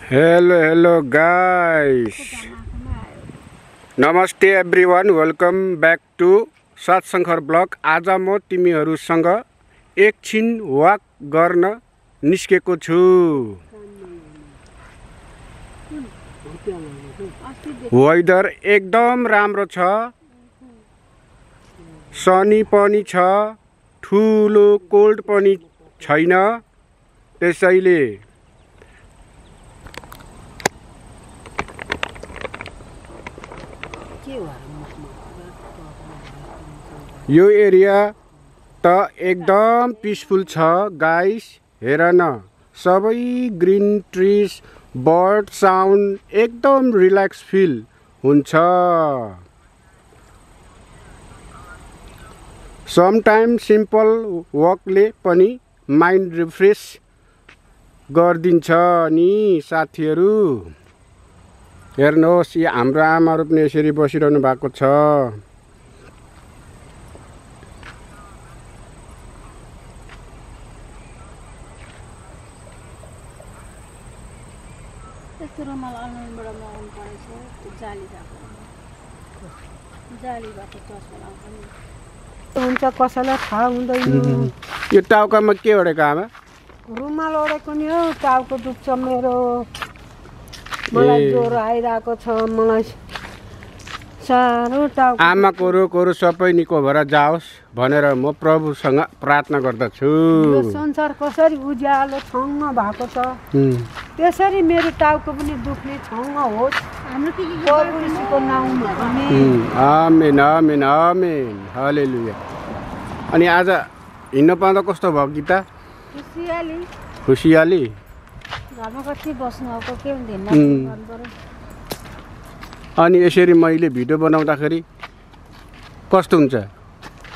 Hello guys. Namaste everyone. Welcome back to सत्सङ्खर blog. आज म तिमीहरुसँग एकछिन वाक गर्न निस्केको छु। वेदर एकदम राम्रो छ, सनी पनि छ, ठुलो कोल्ड पनि छैन। त्यसैले यो एरिया त एकदम पिसफुल छ गाइस। हेर न, सबै ग्रीन ट्रीज, बर्ड साउन्ड, एकदम रिल्याक्स फिल हुन्छ। समटाइम सिम्पल वकले पनि माइन्ड रिफ्रेस गर्दिन्छ नि साथीहरु। हेर्नुहोस्, यो हाम्रो आमाहरु पनि यसरी बसिरहनु भएको छ। हुन्छ, कसैलाई थाहा हुँदैन। यो टाउकामा के ओढेको आमा? रुमाल ओढेको नि हो। टाउको दुख्छ मेरो, मलाई ज्वरो आइरहेको छ, मलाई साह्रो टाउको। आमाको रोगहरु सबै निको भएर जाओस् भनेर म प्रभुसँग प्रार्थना गर्दछु। यो संसार कसरी उज्यालो छङ्ग भएको छ, त्यसरी मेरो टाउको पनि दुख्ने छङ्ग होस्। प्रभुको नाममा आमेन आमेन आमेन, हालेलुया। अनि आज हिँड्न पाउँदा कस्तो भयो गीता? खुसियाली। घरमा कति बस्नुको के हुँदैन। अनि यसरी मैले भिडियो बनाउँदाखेरि कस्तो हुन्छ?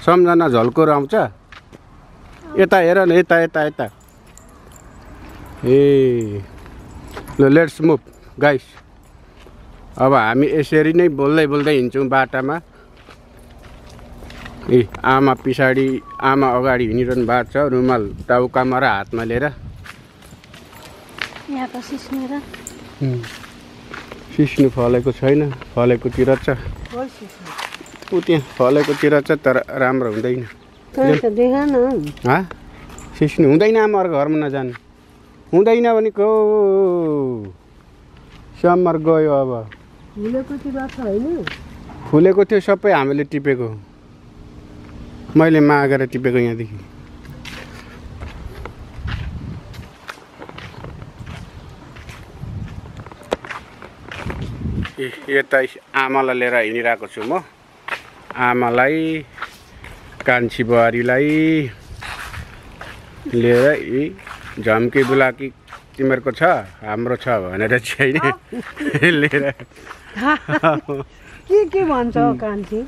सम्झना झल्कोर आउँछ। यता हेर न, यता यता यता। ए ल, लेट्स मुभ गाइस। अब हामी यसरी नै बोल्दै बोल्दै हिँड्छौँ बाटामा। ए आमा पछाडि, आमा अगाडि हिँडिरहनु भएको छ, रुमाल टाउकामा र हातमा लिएर। यहाँ त सिस्नेर सिस्नु फलेको छैन, फलेकोतिर छ। ऊ त्यहाँ फलेकोतिर छ, तर राम्रो हुँदैन। सिस्नु हुँदैन, आमा अर्को घरमा नजानु हुँदैन भनेको। समर गयो। अब फुलेको थियो सबै, हामीले टिपेको, मैले मागेर टिपेको यहाँदेखि। यता आमालाई लिएर हिँडिरहेको छु म। आमालाई, कान्छी बुहारीलाई लिएर यी झम्के बुलाकी तिमीहरूको छ, हाम्रो छ भनेर चाहिँ लिएर के भन्छ कान्छी?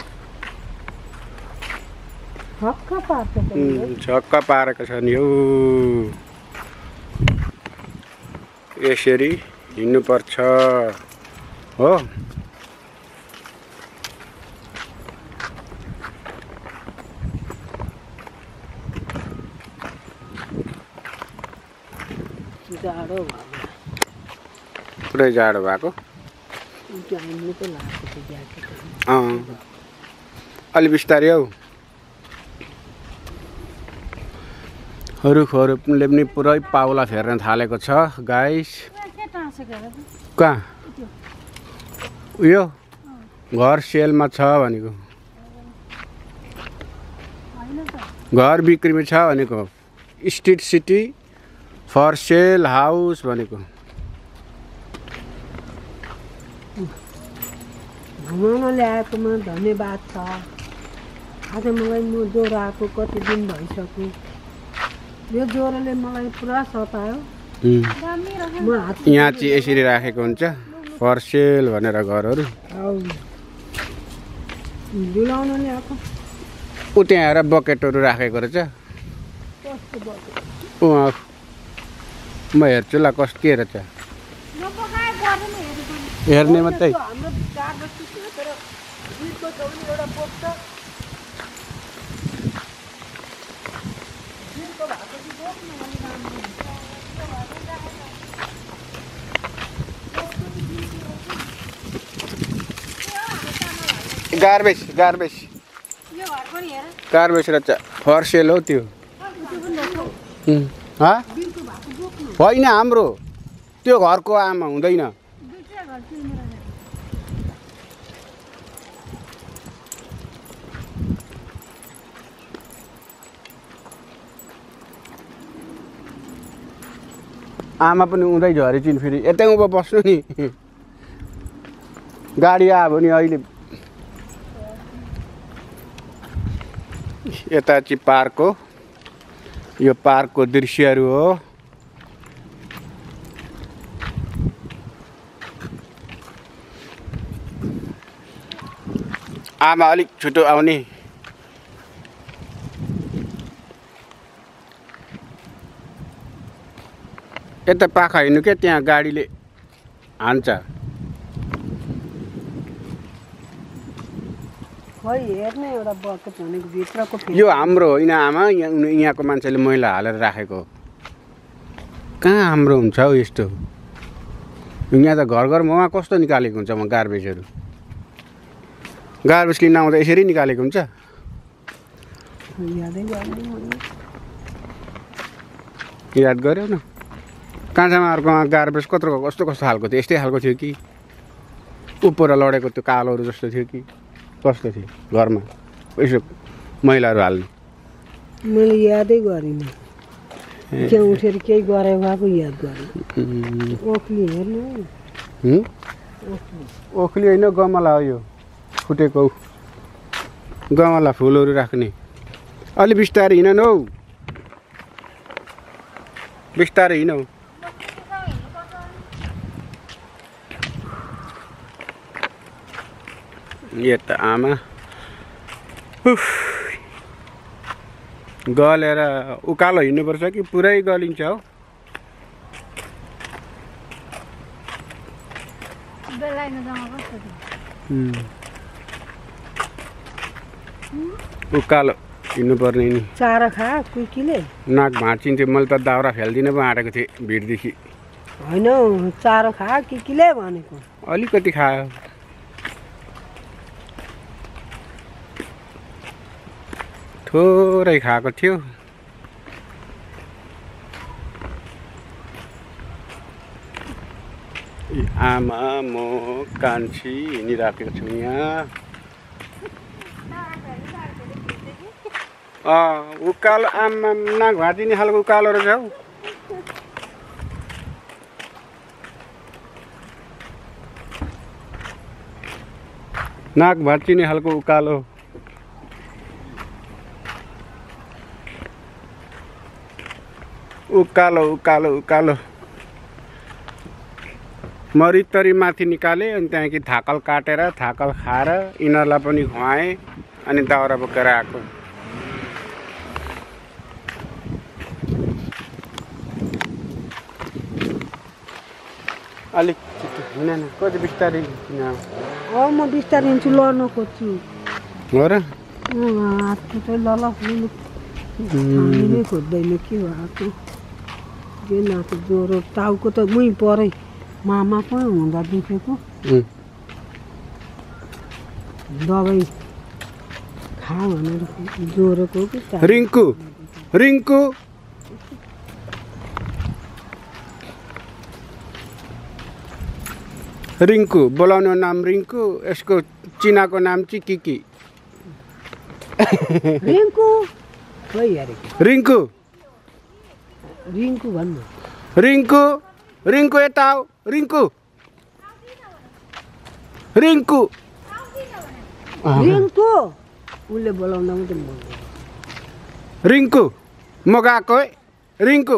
छक्क पारेको छ नि हौ। यसरी हिँड्नुपर्छ हो। पुरै जाडो भएको। अलि बिस्तारै हौ। रुखहरूले पनि पुरै पाउला फेर्न थालेको छ गाइस। कहाँ? उयो घर सेलमा छ भनेको, घर बिक्रीमा छ भनेको। Street city for sale house भनेको। घुमाउन ल्याएकोमा धन्यवाद छ। आज मलाई म ज्वरो आएको कति दिन भइसक्यो। यो ज्वरोले मलाई पुरा सतायो। यहाँ चाहिँ यसरी राखेको हुन्छ, फर सेल भनेर घरहरू। ऊ त्यहाँ हेर बकेटहरू राखेको रहेछ। म हेर्छु ल कस्तो के रहेछ, हेर्ने मात्रै। गार्बेज गार्बेज यो घरको नि हेर गार्बेज रहेछ फर्सेल हो त्यो होइन हाम्रो त्यो घरको आमा हुँदैन आमा पनि उदै झरेछिन् फेरि यतै उँभो बस्नु नि गाडी आयो भने अहिले यता चाहिँ पार्क हो यो पार्कको दृश्यहरू हो आमा अलिक छिटो आउने यता पाखा हिँड्नु क्या त्यहाँ गाडीले हान्छ खै हेर्ने एउटा बकेट भनेको भित्रको यो हाम्रो होइन आमा यहाँको मान्छेले मैला हालेर राखेको कहाँ हाम्रो हुन्छ हौ यस्तो यहाँ त घर घरमा कस्तो निकालेको हुन्छ गार्बेजहरू गार्बेज लिन आउँदा यसरी निकालेको हुन्छ याद गर्यो न कान्छामा अर्कोमा गार्बेज कस्तो खालको थियो यस्तै खालको थियो कि उपर लडेको त्यो कालोहरू जस्तो थियो कि कस्तो थियो घरमा यसो मैलाहरू हाल्ने मैले यादै गरिनँ त्यहाँ उठेर केही गरे भएको याद गरेँ ओखली हेर्नु ओखली होइन गमला हो यो फुटेको गमला फुलहरू राख्ने अलि बिस्तारै हिँड हौ बिस्तारै हिँड हौ यता आमा गलेर उकालो हिँड्नुपर्छ कि पुरै गलिन्छ हौ उकालो हिँड्नुपर्ने नि चारो खा कुकीले नाक भाँचिन्थ्यो मैले त दाउरा फ्याल्दिनँ पो आँटेको थिएँ भिडदेखि होइन चारो खा किले भनेको अलिकति खायो थोरै खाएको थियो आमा म कान्छी हिँडिराखेको छु यहाँ उकालो आमा नाक भाँचिने खालको उकालो रहेछ हौ नाक भाँचिने खालको उकालो उकालो उकालो उकालो मरितरी माथि निकालेँ अनि त्यहाँदेखि थाकल काटेर थाकल खाएर यिनीहरूलाई पनि खुवाएँ अनि दाउरा बोकेर आएको अलिक हिँड न कति बिस्तारै म बिस्तारै हिँड्छु लड्न खोज्छु हो र हातको चाहिँ लल खोज्दैन के भएको के नाको ज्वरो टाउको त मै परै मामा पनि हुँदा दुखेको दबाई खा भनेर ज्वरोको कि रिङ्कु रिङ्कु रिङ्कु बोलाउने नाम रिङ्कु यसको चिनाको नाम चाहिँ किकी रिङ्कु खै यार रिङ्कु रिङ्कु भन्नु रिङ्कु रिङ्कु यता आऊ रिङ्कु रिङ्कु रिङ्कु उसले बोलाउँदा मात्रै बोल्दैन रिङ्कु म गएको है रिङ्कु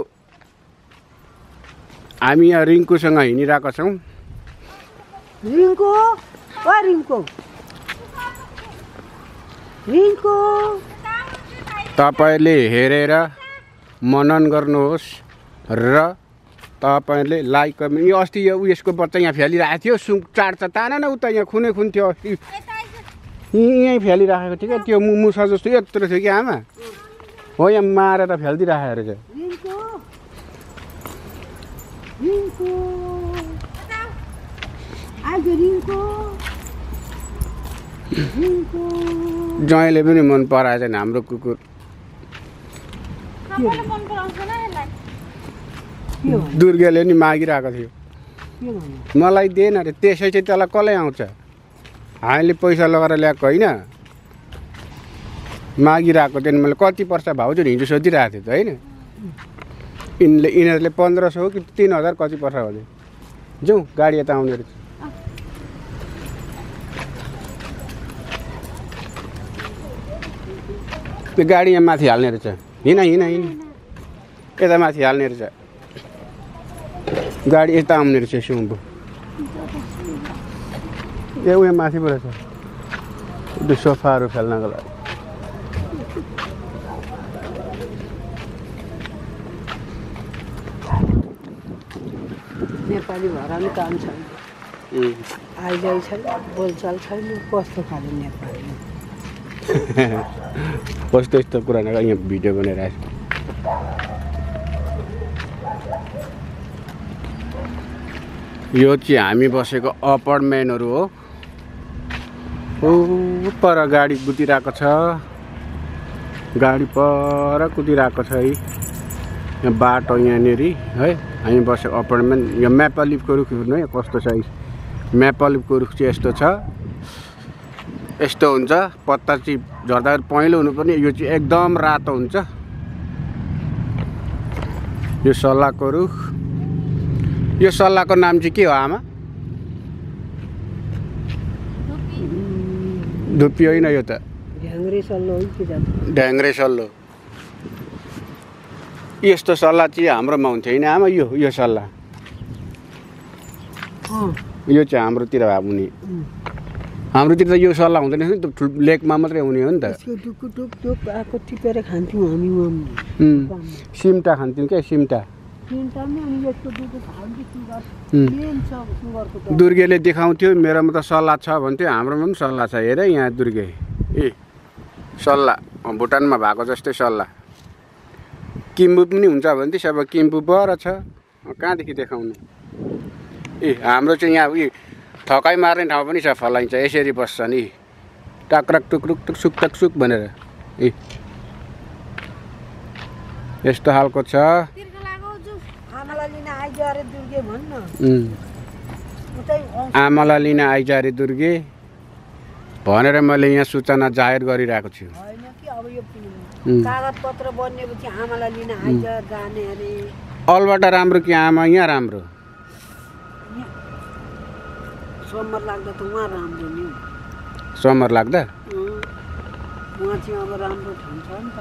हामी यहाँ रिङ्कुसँग हिँडिरहेको छौँ रिङ्कु ओ रिङ्कु रिङ्कु तपाईँले हेरेर मनन गर्नुहोस् र तपाईँले लाइक कमेन्ट यो अस्ति यो उयसको बच्चा यहाँ फ्यालिरहेको थियो सुङ चाड्छ तान न उता यहाँ खुनै खुन थियो अस्ति यहीँ फ्यालिराखेको थियो क्या त्यो मुसा जस्तो यत्रो थियो कि आमा हो यहाँ मारेर फ्यालिदिइराखेको रहेछ ज्वाइँले पनि मन पराएछ नि हाम्रो कुकुर। दुर्गेले नि मागिरहेको थियो मलाई दिएन अरे। त्यसै चाहिँ त्यसलाई कसले आउँछ? हामीले पैसा लगाएर ल्याएको होइन, मागिरहेको थियो नि। मैले कति पर्छ भाउजू हिजो सोधिरहेको थिएँ त होइन। यिनीहरूले 1500 कि 3000 कति पर्छ भने जाउँ, गाडी यता आउने रहेछ। त्यो गाडी यहाँ माथि हाल्ने रहेछ। हिँड यता माथि हाल्ने रहेछ। गाडी यता आउने रहेछ सुम्बु। ए उयो माथि पो रहेछ त्यो सोफाहरू खेल्नको लागि। नेपाली भएर पनि काम छैन, आइजाइ छैन, बोलचाल छैन। कस्तो खाले नेपाली कस्तो यस्तो कुरा न यहाँ भिडियो बनाइरहेको छु। यो चाहिँ हामी बसेको अपार्टमेन्टहरू हो। पर गाडी कुदिरहेको छ, गाडी पर कुदिरहेको छ है। यहाँ बाटो यहाँनिर है। हामी बसेको अपार्टमेन्ट यो मेपल लिफको रुख हेर्नु है कस्तो छ। मेपल लिफको रुख चाहिँ यस्तो छ, यस्तो हुन्छ। पत्ता चाहिँ झर्दाखेरि पहेँलो हुनुपर्ने, यो चाहिँ एकदम रातो हुन्छ। यो सल्लाहको रुख। यो सल्लाहको नाम चाहिँ के हो आमा? धुप्पी होइन यो त, ढ्याङ्ग्रे सल्लो हो कि ढ्याङ्ग्रे सल्लो। यस्तो सल्लाह चाहिँ हाम्रोमा हुन्थ्यो होइन आमा? यो सल्लाह यो चाहिँ हाम्रोतिर हुने। हाम्रोतिर त यो सल्लाह हुँदैन नि, लेकमा मात्रै हुने हो नि त। आएको टिपेर खान्थ्यौँ हामी। सिम्टा खान्थ्यौँ क्या, सिम्टा। दुर्गेले देखाउँथ्यो मेरोमा त सल्लाह छ भन्थ्यो, हाम्रोमा पनि सल्लाह छ। हेर यहाँ दुर्गे ए सल्लाह भुटानमा भएको जस्तै सल्लाह। किम्बु पनि हुन्छ भन्थ्यो, सब किम्बु पर छ। कहाँदेखि देखाउनु? ए हाम्रो चाहिँ यहाँ उयो थकाइ मार्ने ठाउँ पनि छ, फलाइन्छ। यसरी बस्छ नि टाक्रक टुक्रुक टुक सुक टक सुक भनेर। ए यस्तो खालको छ। आमालाई लिन आइज अरे दुर्गे भनेर मैले यहाँ सूचना जाहेर गरिरहेको छु। कागज पत्र बनिएपछि आमालाई लिन आइज जाने अरे। अलबाट राम्रो कि आमा यहाँ राम्रो? समर लाग्दा त उहाँ राम्रो नि। समर लाग्दा उहाँ चाहिँ अब राम्रो ठाउँ छ नि त।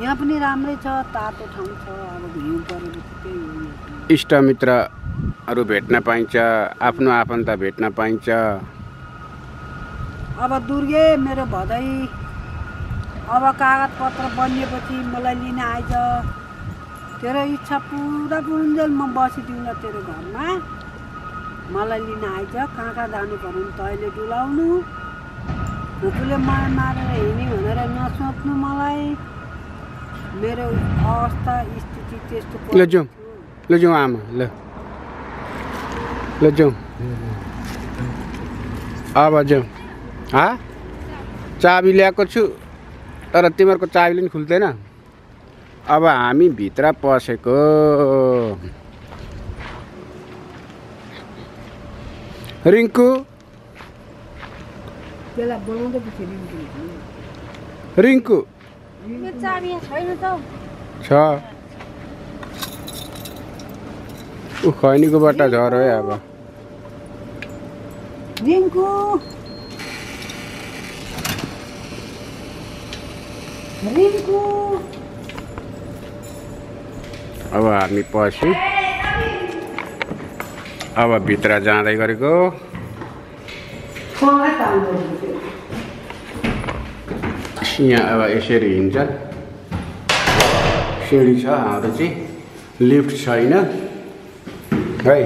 यहाँ पनि राम्रै छ, तातो ठाउँ छ। अब हिउँ परेपछि त्यही हो। इष्टमित्रहरू भेट्न पाइन्छ, आफ्नो आफन्त भेट्न पाइन्छ। अब दुर्गे मेरो भदै अब कागज पत्र बनिएपछि मलाई लिन आइज। तेरो इच्छा पुरा पुरुन्जेल म बसिदिउँला तेरो घरमा। मलाई लिन आइज। कहाँ कहाँ जानु पर्यो नि तैँले डुलाउनु। भुकुले मार मारेर हिँड्ने भनेर नसोच्नु मलाई। मेरो अवस्था स्थिति त्यस्तो। ल जाउँ आमा, ल जाउँ। अब जाउँ। चाबी ल्याएको छु तर तिमीहरूको चाबीले नि खुल्दैन। अब हामी भित्र पसेको। रिङ्कु रिङ्कु छ ऊ खैनीको बट्टा झऱ्यो है। अब रिङ्कु रिङ्कु अब हामी पस्यौँ। अब भित्र जाँदै गरेको। यहाँ अब यसरी हिँड्छ। सिँढी छ, हाम्रो चाहिँ लिफ्ट छैन है।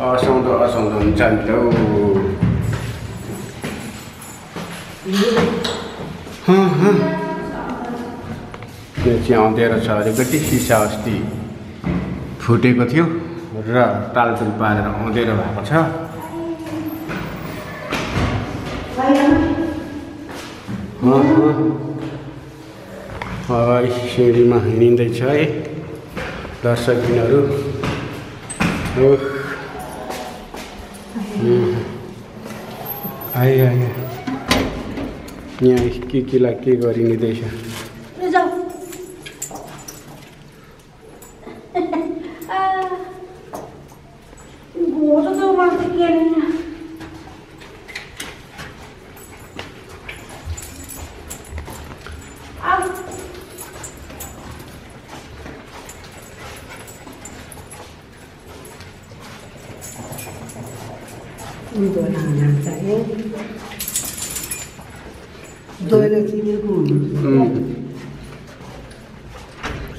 असाउँदो हुन्छ नि त। यो चाहिँ अँध्यारो छ अलिकति। सिसा अस्ति फुटेको थियो र र तालतुल पारेर अँधेरो भएको छ। सिँढीमा हिँडिँदैछ है दर्शकबिनहरू। आए आए यहाँ केलाई के गरिँदैछ।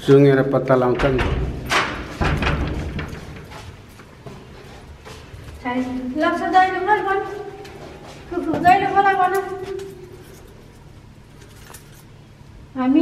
सुँगेर पत्ता लाउँछ नि। हामी